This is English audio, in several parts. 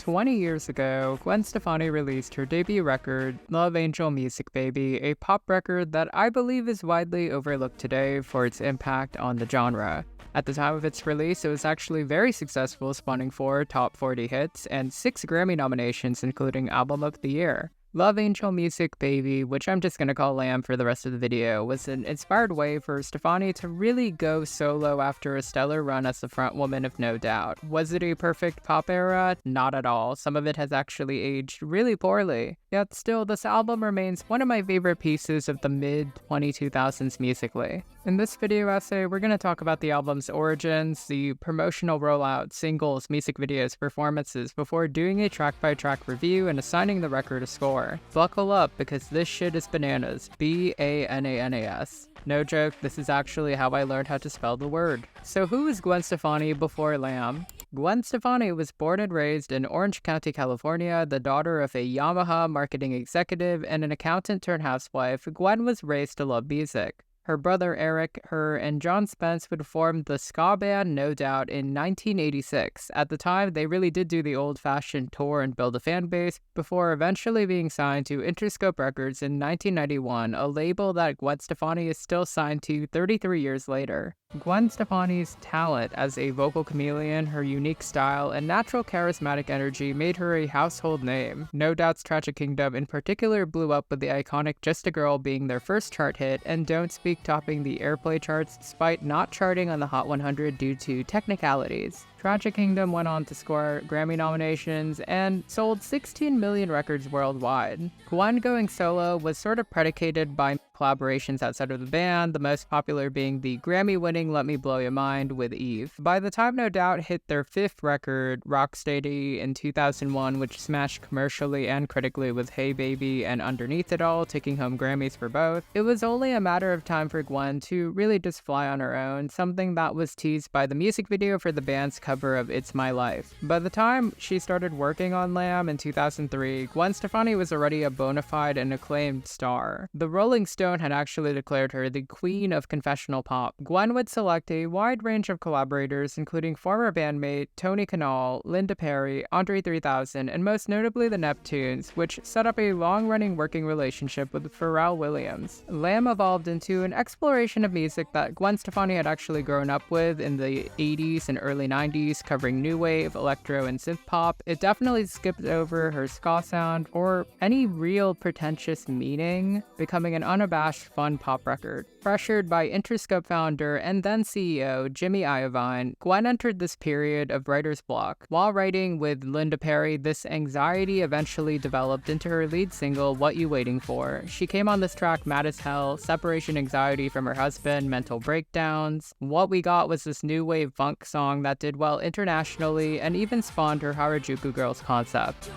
20 years ago, Gwen Stefani released her debut record, Love Angel Music Baby, a pop record that I believe is widely overlooked today for its impact on the genre. At the time of its release, it was actually very successful, spawning 4 top 40 hits and 6 Grammy nominations, including Album of the Year. Love Angel Music Baby, which I'm just gonna call Lamb for the rest of the video, was an inspired way for Stefani to really go solo after a stellar run as the frontwoman of No Doubt. Was it a perfect pop era? Not at all. Some of it has actually aged really poorly. Yet still, this album remains one of my favorite pieces of the mid-2000s musically. In this video essay, we're going to talk about the album's origins, the promotional rollout, singles, music videos, performances, before doing a track-by-track review and assigning the record a score. Buckle up, because this shit is bananas. B-A-N-A-N-A-S. No joke, this is actually how I learned how to spell the word. So who is Gwen Stefani before Lamb? Gwen Stefani was born and raised in Orange County, California, the daughter of a Yamaha marketing executive and an accountant turned housewife. Gwen was raised to love music. Her brother Eric, her, and John Spence would form the ska band No Doubt in 1986. At the time, they really did do the old-fashioned tour and build a fan base, before eventually being signed to Interscope Records in 1991, a label that Gwen Stefani is still signed to 33 years later. Gwen Stefani's talent as a vocal chameleon, her unique style, and natural charismatic energy made her a household name. No Doubt's Tragic Kingdom in particular blew up with the iconic Just a Girl being their first chart hit, and Don't Speak topping the airplay charts despite not charting on the Hot 100 due to technicalities. Tragic Kingdom went on to score Grammy nominations and sold 16 million records worldwide. Gwen going solo was sort of predicated by collaborations outside of the band, the most popular being the Grammy-winning Let Me Blow Your Mind with Eve. By the time No Doubt hit their 5th record, Rocksteady, in 2001, which smashed commercially and critically with Hey Baby and Underneath It All, taking home Grammys for both, it was only a matter of time for Gwen to really just fly on her own, something that was teased by the music video for the band's cover of It's My Life. By the time she started working on Lamb in 2003, Gwen Stefani was already a bona fide and acclaimed star. The Rolling Stone had actually declared her the queen of confessional pop. Gwen would select a wide range of collaborators, including former bandmate Tony Kanal, Linda Perry, Andre 3000, and most notably the Neptunes, which set up a long-running working relationship with Pharrell Williams. Lamb evolved into an exploration of music that Gwen Stefani had actually grown up with in the 80s and early 90s, covering new wave, electro, and synth pop. It definitely skipped over her ska sound or any real pretentious meaning, becoming an unabashed fun pop record. Pressured by Interscope founder and then CEO Jimmy Iovine, Gwen entered this period of writer's block. While writing with Linda Perry, this anxiety eventually developed into her lead single, What You Waiting For. She came on this track mad as hell, separation anxiety from her husband, mental breakdowns. What we got was this new wave funk song that did well internationally and even spawned her Harajuku Girls concept.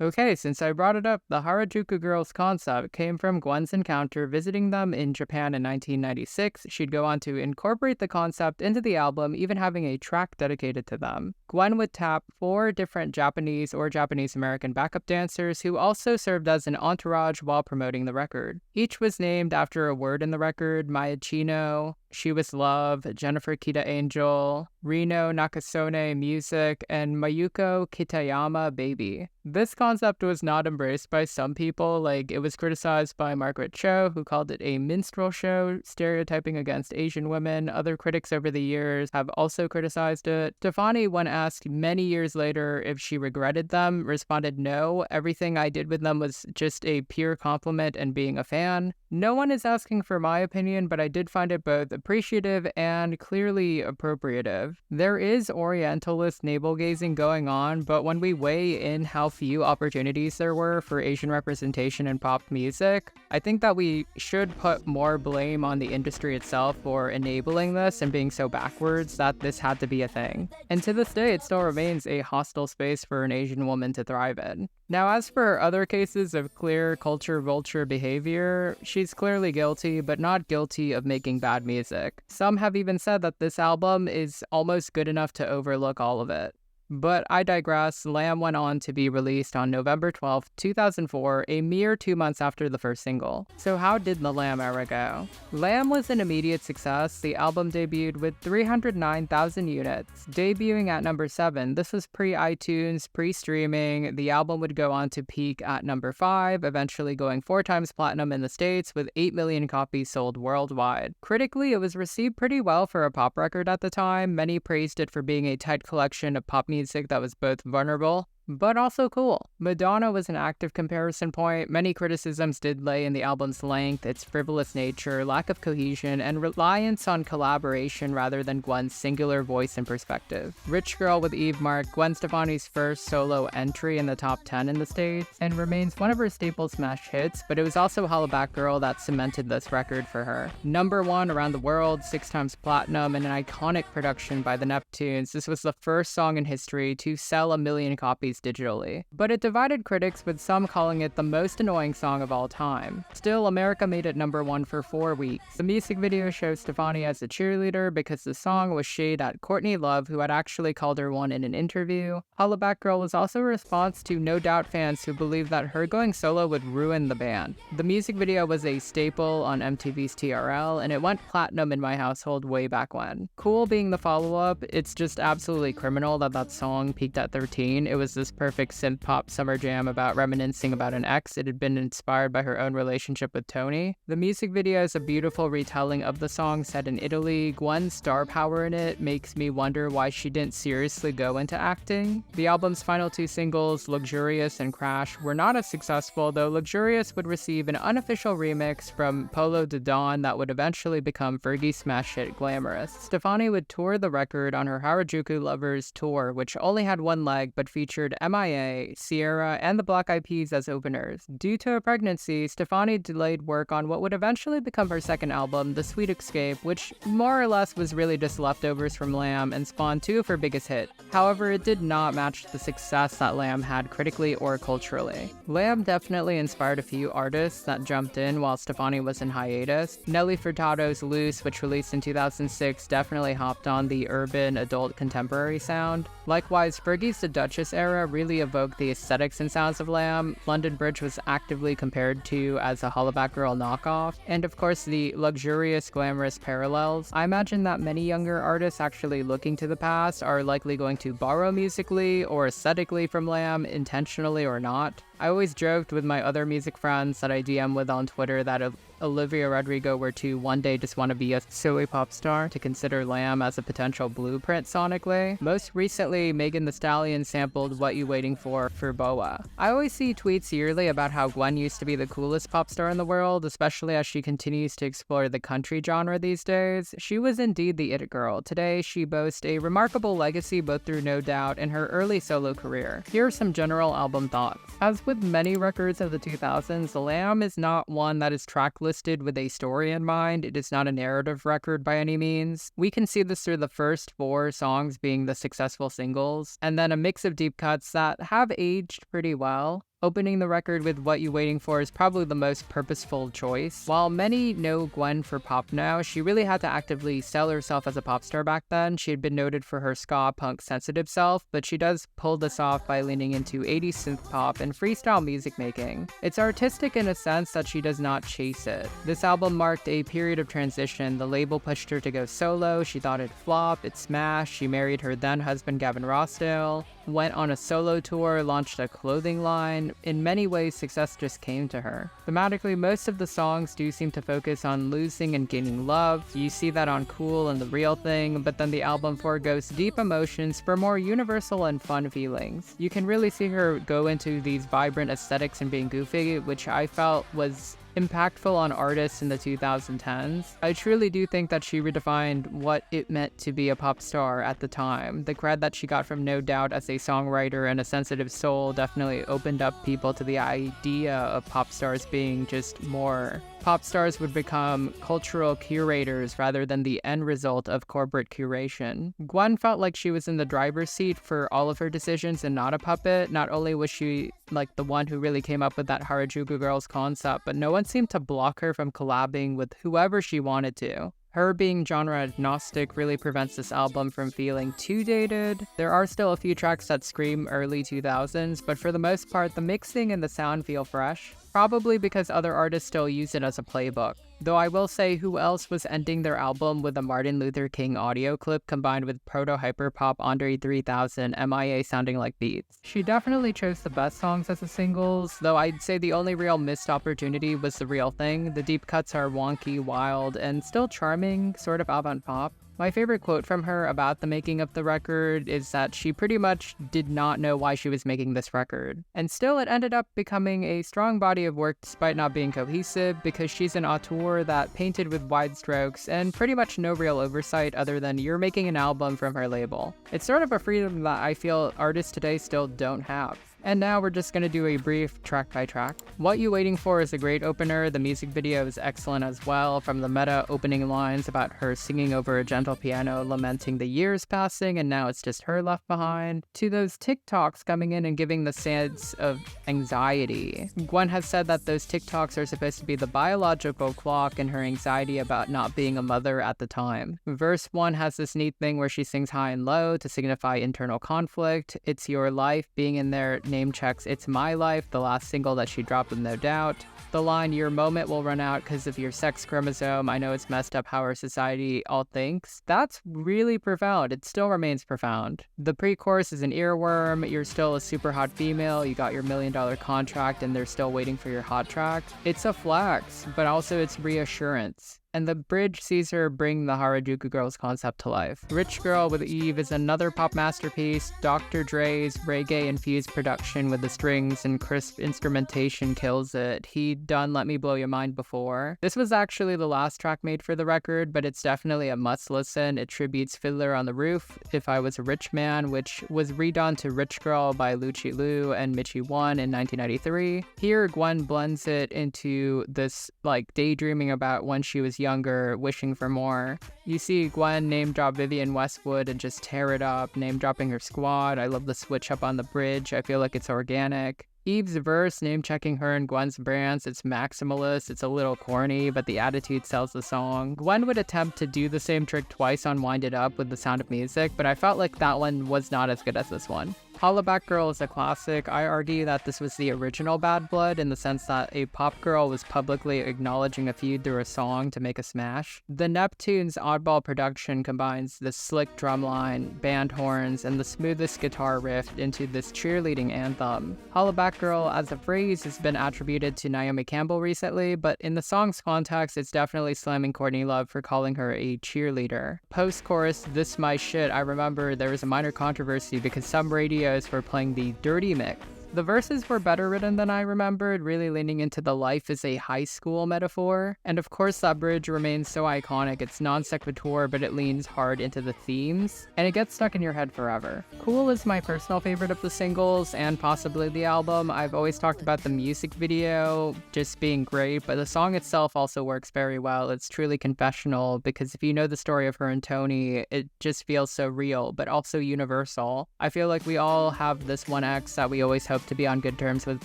Okay, since I brought it up, the Harajuku Girls concept came from Gwen's encounter visiting them in Japan in 1996. She'd go on to incorporate the concept into the album, even having a track dedicated to them. Gwen would tap 4 different Japanese or Japanese-American backup dancers who also served as an entourage while promoting the record. Each was named after a word in the record: Maya Chino, She Was Love, Jennifer Kita Angel, Rino Nakasone Music, and Mayuko Kitayama Baby. This concept was not embraced by some people, like it was criticized by Margaret Cho, who called it a minstrel show, stereotyping against Asian women. Other critics over the years have also criticized it. Stefani, when asked many years later if she regretted them, responded, "No, everything I did with them was just a pure compliment and being a fan." No one is asking for my opinion, but I did find it both appreciative and clearly appropriative. There is Orientalist navel-gazing going on, but when we weigh in how few opportunities there were for Asian representation in pop music, I think that we should put more blame on the industry itself for enabling this and being so backwards that this had to be a thing. And to this day, it still remains a hostile space for an Asian woman to thrive in. Now, as for other cases of clear culture vulture behavior, she's clearly guilty, but not guilty of making bad music. Some have even said that this album is almost good enough to overlook all of it. But I digress. Lamb went on to be released on November 12, 2004, a mere 2 months after the first single. So how did the Lamb era go? Lamb was an immediate success. The album debuted with 309,000 units, debuting at number 7. This was pre-iTunes, pre-streaming. The album would go on to peak at number 5, eventually going 4 times platinum in the States with 8 million copies sold worldwide. Critically, it was received pretty well for a pop record at the time. Many praised it for being a tight collection of pop music that was both vulnerable but also cool. Madonna was an active comparison point. Many criticisms did lay in the album's length, its frivolous nature, lack of cohesion, and reliance on collaboration rather than Gwen's singular voice and perspective. Rich Girl with Eve marked Gwen Stefani's first solo entry in the top 10 in the States, and remains one of her staple smash hits, but it was also Harajuku Girls that cemented this record for her. Number 1 around the world, 6 times platinum, and an iconic production by the Neptunes. This was the first song in history to sell 1 million copies digitally. But it divided critics, with some calling it the most annoying song of all time. Still, America made it number 1 for 4 weeks. The music video shows Stefani as a cheerleader because the song was shade at Courtney Love, who had actually called her one in an interview. Hollaback Girl was also a response to No Doubt fans who believed that her going solo would ruin the band. The music video was a staple on MTV's TRL, and it went platinum in my household way back when. Cool being the follow-up, it's just absolutely criminal that that song peaked at 13. It was this perfect synth-pop summer jam about reminiscing about an ex. It had been inspired by her own relationship with Tony. The music video is a beautiful retelling of the song set in Italy. Gwen's star power in it makes me wonder why she didn't seriously go into acting. The album's final 2 singles, Luxurious and Crash, were not as successful, though Luxurious would receive an unofficial remix from Polo de Dawn that would eventually become Fergie's smash hit Glamorous. Stefani would tour the record on her Harajuku Lovers tour, which only had one leg but featured MIA, Sierra, and the Black Eyed Peas as openers. Due to a pregnancy, Stefani delayed work on what would eventually become her second album, The Sweet Escape, which more or less was really just leftovers from Lamb and spawned 2 of her biggest hits. However, it did not match the success that Lamb had critically or culturally. Lamb definitely inspired a few artists that jumped in while Stefani was in hiatus. Nelly Furtado's Loose, which released in 2006, definitely hopped on the urban adult contemporary sound. Likewise, Fergie's The Duchess era really evoked the aesthetics and sounds of Lamb. London Bridge was actively compared to as a Hollaback Girl knockoff, and of course the luxurious, glamorous parallels. I imagine that many younger artists actually looking to the past are likely going to borrow musically or aesthetically from Lamb, intentionally or not. I always joked with my other music friends that I DM with on Twitter that if Olivia Rodrigo were to one day just want to be a silly pop star, to consider Lamb as a potential blueprint sonically. Most recently, Megan Thee Stallion sampled What You Waiting For Boa. I always see tweets yearly about how Gwen used to be the coolest pop star in the world, especially as she continues to explore the country genre these days. She was indeed the it girl. Today, she boasts a remarkable legacy both through No Doubt and her early solo career. Here are some general album thoughts. As with many records of the 2000s, The Lamb is not one that is track listed with a story in mind. It is not a narrative record by any means. We can see this through the first 4 songs being the successful singles, and then a mix of deep cuts that have aged pretty well. Opening the record with What You Waiting For is probably the most purposeful choice. While many know Gwen for pop now, she really had to actively sell herself as a pop star back then. She had been noted for her ska punk sensitive self, but she does pull this off by leaning into 80s synth pop and freestyle music making. It's artistic in a sense that she does not chase it. This album marked a period of transition. The label pushed her to go solo. She thought it'd flop, it smashed. She married her then husband Gavin Rossdale, went on a solo tour, launched a clothing line. In many ways, success just came to her. Thematically, most of the songs do seem to focus on losing and gaining love. You see that on Cool and The Real Thing, but then the album forgoes deep emotions for more universal and fun feelings. You can really see her go into these vibrant aesthetics and being goofy, which I felt was impactful on artists in the 2010s. I truly do think that she redefined what it meant to be a pop star at the time. The cred that she got from No Doubt as a songwriter and a sensitive soul definitely opened up people to the idea of pop stars being just more. Pop stars would become cultural curators rather than the end result of corporate curation. Gwen felt like she was in the driver's seat for all of her decisions and not a puppet. Not only was she like the one who really came up with that Harajuku Girls concept, but no one seemed to block her from collabing with whoever she wanted to. Her being genre agnostic really prevents this album from feeling too dated. There are still a few tracks that scream early 2000s, but for the most part, the mixing and the sound feel fresh. Probably because other artists still use it as a playbook. Though I will say, who else was ending their album with a Martin Luther King audio clip combined with proto-hyperpop Andre 3000 MIA sounding like beats? She definitely chose the best songs as the singles, though I'd say the only real missed opportunity was The Real Thing. The deep cuts are wonky, wild, and still charming, sort of avant-pop. My favorite quote from her about the making of the record is that she pretty much did not know why she was making this record. And still, it ended up becoming a strong body of work despite not being cohesive, because she's an auteur that painted with wide strokes and pretty much no real oversight other than you're making an album from her label. It's sort of a freedom that I feel artists today still don't have. And now we're just gonna do a brief track by track. What You Waiting For is a great opener. The music video is excellent as well, from the meta opening lines about her singing over a gentle piano, lamenting the years passing and now it's just her left behind, to those TikToks coming in and giving the sense of anxiety. Gwen has said that those TikToks are supposed to be the biological clock in her anxiety about not being a mother at the time. Verse 1 has this neat thing where she sings high and low to signify internal conflict. It's your life being in there name checks It's My Life, the last single that she dropped with No Doubt. The line, your moment will run out because of your sex chromosome, I know it's messed up how our society all thinks. That's really profound. It still remains profound. The pre-chorus is an earworm. You're still a super hot female. You got your $1 million contract and they're still waiting for your hot track. It's a flex, but also it's reassurance. And the bridge sees her bring the Harajuku Girls concept to life. Rich Girl with Eve is another pop masterpiece. Dr. Dre's reggae-infused production with the strings and crisp instrumentation kills it. He'd done Let Me Blow Your Mind before. This was actually the last track made for the record, but it's definitely a must-listen. It tributes Fiddler on the Roof, If I Was a Rich Man, which was redone to Rich Girl by Lucci Lu and Michi One in 1993. Here, Gwen blends it into this, daydreaming about when she was younger, wishing for more. You see Gwen name drop Vivienne Westwood and just tear it up, name dropping her squad. I love the switch up on the bridge. I feel like it's organic. Eve's verse, name checking her and Gwen's brands, it's maximalist, it's a little corny, but the attitude sells the song. Gwen would attempt to do the same trick twice on Wind It Up with The Sound of Music, but I felt like that one was not as good as this one. Hollaback Girl is a classic. I argue that this was the original Bad Blood in the sense that a pop girl was publicly acknowledging a feud through a song to make a smash. The Neptunes' oddball production combines the slick drumline, band horns, and the smoothest guitar riff into this cheerleading anthem. Hollaback Girl as a phrase has been attributed to Naomi Campbell recently, but in the song's context, it's definitely slamming Courtney Love for calling her a cheerleader. Post-chorus, This My Shit, I remember there was a minor controversy because some radios were playing the dirty mix. The verses were better written than I remembered, really leaning into the life is a high school metaphor. And of course that bridge remains so iconic. It's non sequitur, but it leans hard into the themes, and it gets stuck in your head forever. Cool is my personal favorite of the singles, and possibly the album. I've always talked about the music video just being great, but the song itself also works very well. It's truly confessional, because if you know the story of her and Tony, it just feels so real, but also universal. I feel like we all have this one ex that we always hope to be on good terms with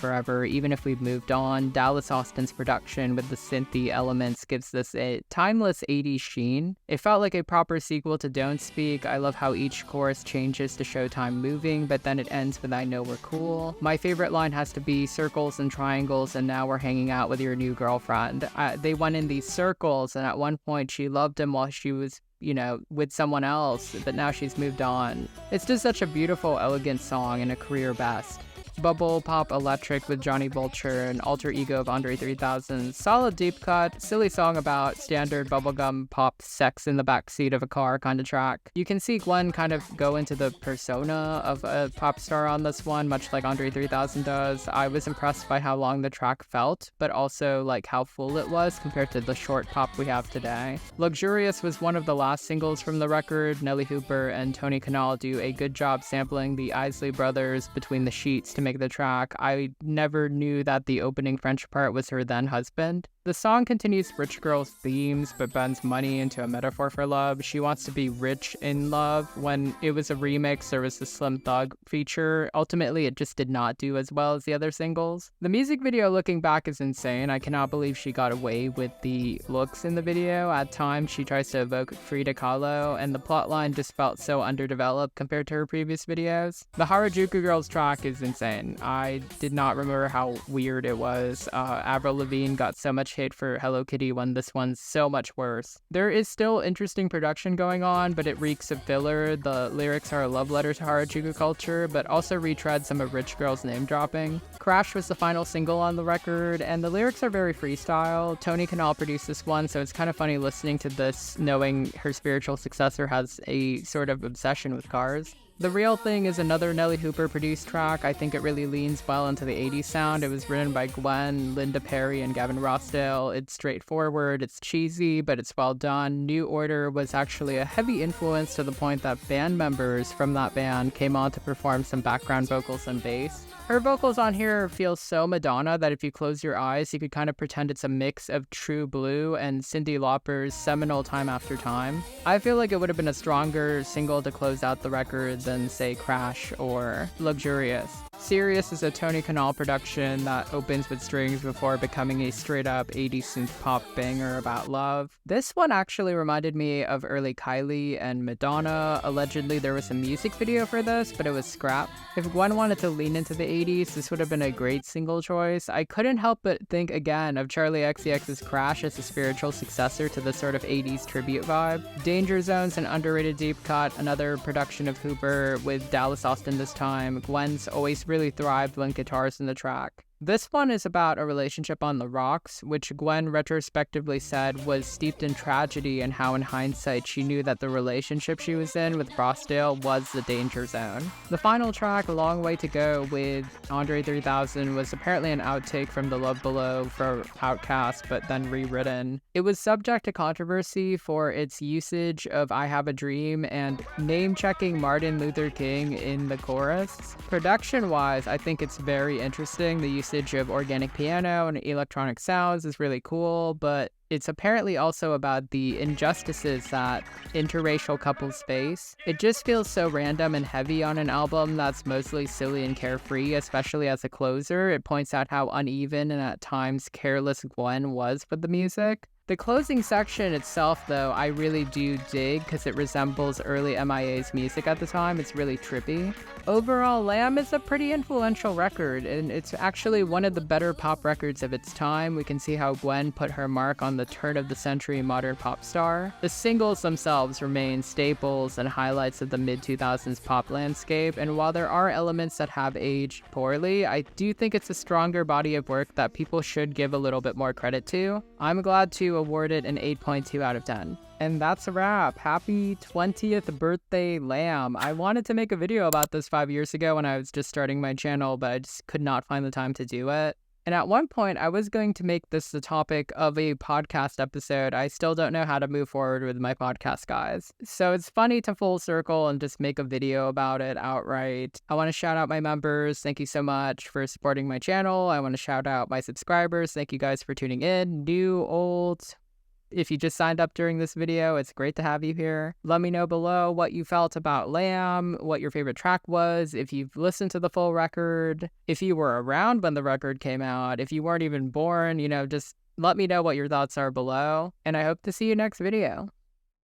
forever, even if we've moved on. Dallas Austin's production with the synthy elements gives this a timeless 80s sheen. It felt like a proper sequel to Don't Speak. I love how each chorus changes to show time moving, but then it ends with I know we're cool. My favorite line has to be circles and triangles and now we're hanging out with your new girlfriend. They went in these circles, and at one point she loved him while she was with someone else, but now she's moved on. It's just such a beautiful, elegant song and a career best. Bubble Pop Electric with Johnny Vulture, an alter ego of Andre 3000. Solid deep cut, silly song about standard bubblegum pop sex in the backseat of a car kind of track. You can see Gwen kind of go into the persona of a pop star on this one, much like Andre 3000 does. I was impressed by how long the track felt, but also how full it was compared to the short pop we have today. Luxurious was one of the last singles from the record. Nelly Hooper and Tony Kanal do a good job sampling the Isley Brothers Between the Sheets to make the track. I never knew that the opening French part was her then husband. The song continues rich girls' themes, but bends money into a metaphor for love. She wants to be rich in love. When it was a remix, there was the Slim Thug feature. Ultimately, it just did not do as well as the other singles. The music video looking back is insane. I cannot believe she got away with the looks in the video. At times, she tries to evoke Frida Kahlo, and the plotline just felt so underdeveloped compared to her previous videos. The Harajuku Girls track is insane. I did not remember how weird it was. Avril Lavigne got so much hate for Hello Kitty when this one's so much worse. There is still interesting production going on, but it reeks of filler. The lyrics are a love letter to Harajuku culture, but also retread some of Rich Girl's name dropping. Crash was the final single on the record, and the lyrics are very freestyle. Tony Kanal produced this one, so it's kind of funny listening to this knowing her spiritual successor has a sort of obsession with cars. The Real Thing is another Nelly Hooper produced track. I think it really leans well into the 80s sound. It was written by Gwen, Linda Perry, and Gavin Rossdale. It's straightforward, it's cheesy, but it's well done. New Order was actually a heavy influence to the point that band members from that band came on to perform some background vocals and bass. Her vocals on here feel so Madonna that if you close your eyes, you could kind of pretend it's a mix of True Blue and Cyndi Lauper's seminal Time After Time. I feel like it would have been a stronger single to close out the record than, say, Crash or Luxurious. Serious is a Tony Kanal production that opens with strings before becoming a straight-up 80s synth pop banger about love. This one actually reminded me of early Kylie and Madonna. Allegedly, there was a music video for this, but it was scrapped. If Gwen wanted to lean into the 80s, this would have been a great single choice. I couldn't help but think again of Charli XCX's Crash as a spiritual successor to the sort of 80s tribute vibe. Danger Zone's an underrated deep cut, another production of Hooper with Dallas Austin this time. Gwen's always really thrived when guitars in the track. This one is about a relationship on the rocks, which Gwen retrospectively said was steeped in tragedy, and how in hindsight she knew that the relationship she was in with Rossdale was the danger zone. The final track, A Long Way to Go with Andre 3000, was apparently an outtake from The Love Below for Outkast, but then rewritten. It was subject to controversy for its usage of I Have a Dream and name-checking Martin Luther King in the chorus. Production-wise, I think it's very interesting. The usage of organic piano and electronic sounds is really cool, but it's apparently also about the injustices that interracial couples face. It just feels so random and heavy on an album that's mostly silly and carefree, especially as a closer. It points out how uneven and at times careless Gwen was with the music. The closing section itself, though, I really do dig because it resembles early MIA's music at the time. It's really trippy. Overall, Lamb is a pretty influential record, and it's actually one of the better pop records of its time. We can see how Gwen put her mark on the turn-of-the-century modern pop star. The singles themselves remain staples and highlights of the mid-2000s pop landscape, and while there are elements that have aged poorly, I do think it's a stronger body of work that people should give a little bit more credit to. I'm glad to award it an 8.2 out of 10. And that's a wrap. Happy 20th birthday, Lamb. I wanted to make a video about this 5 years ago when I was just starting my channel, but I just could not find the time to do it. And at one point, I was going to make this the topic of a podcast episode. I still don't know how to move forward with my podcast, guys. So it's funny to full circle and just make a video about it outright. I want to shout out my members. Thank you so much for supporting my channel. I want to shout out my subscribers. Thank you guys for tuning in. New, old. If you just signed up during this video, it's great to have you here. Let me know below what you felt about Lamb, what your favorite track was, if you've listened to the full record, if you were around when the record came out, if you weren't even born, just let me know what your thoughts are below. And I hope to see you next video.